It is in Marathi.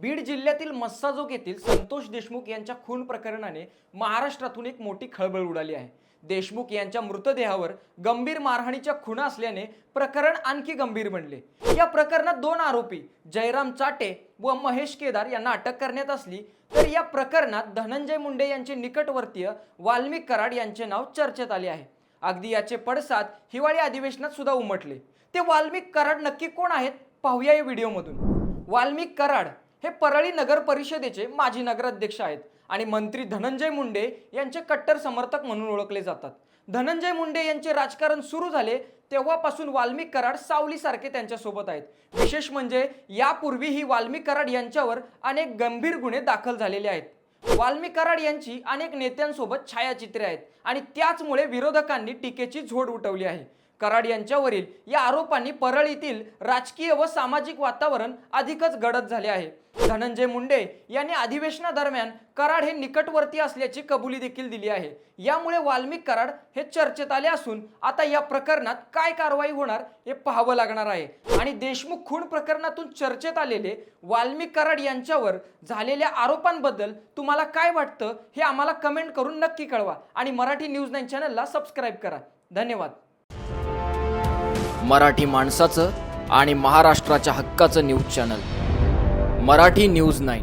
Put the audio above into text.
बीड जिल्ह्यातील मस्साजोग येथील संतोष देशमुख यांच्या खून प्रकरणाने महाराष्ट्रातून एक मोठी खळबळ उडाली आहे। देशमुख यांच्या मृतदेहावर गंभीर मारहाणीच्या खुणा असल्याने प्रकरण आणखी गंभीर बनले। या प्रकरणात दोन आरोपी जयराम चाटे व महेश केदार यांना अटक करण्यात असली, तर या प्रकरणात धनंजय मुंडे यांचे निकटवर्तीय वाल्मिक कराड यांचे नाव चर्चेत आले आहे। अगदी याचे पडसाद हिवाळी अधिवेशनात सुद्धा उमटले। ते वाल्मिक कराड नक्की कोण आहेत पाहूया या व्हिडिओमधून। वाल्मिक कराड हे परळी नगर परिषदेचे माजी नगराध्यक्ष आहेत आणि मंत्री धनंजय मुंडे यांचे कट्टर समर्थक म्हणून ओळखले जातात। धनंजय मुंडे यांचे राजकारण सुरू झाले तेव्हापासून वाल्मिक कराड सावलीसारखे त्यांच्या सोबत आहेत। विशेष म्हणजे यापूर्वीही वाल्मिक कराड यांच्यावर अनेक गंभीर गुन्हे दाखल झालेले आहेत। वाल्मिक कराड यांची अनेक नेत्यांसोबत छायाचित्रे आहेत आणि त्याचमुळे विरोधकांनी टीकेची झोड उठवली आहे। कराड यांच्यावरील या आरोपांनी परळीतील राजकीय व सामाजिक वातावरण अधिकच गडद झाले आहे। धनंजय मुंडे यांनी अधिवेशनादरम्यान कराड हे निकटवर्ती असल्याची कबुली देखील दिली आहे। यामुळे वाल्मिक कराड हे चर्चेत आले असून आता या प्रकरणात काय कारवाई होणार हे पाहावं लागणार आहे। आणि देशमुख खून प्रकरणातून चर्चेत आलेले वाल्मिक कराड यांच्यावर झालेल्या आरोपांबद्दल तुम्हाला काय वाटतं हे आम्हाला कमेंट करून नक्की कळवा आणि मराठी न्यूज 9 चॅनलला सबस्क्राइब करा। धन्यवाद। मराठी माणसाचं आणि महाराष्ट्राच्या हक्काचं न्यूज चॅनल मराठी न्यूज 9।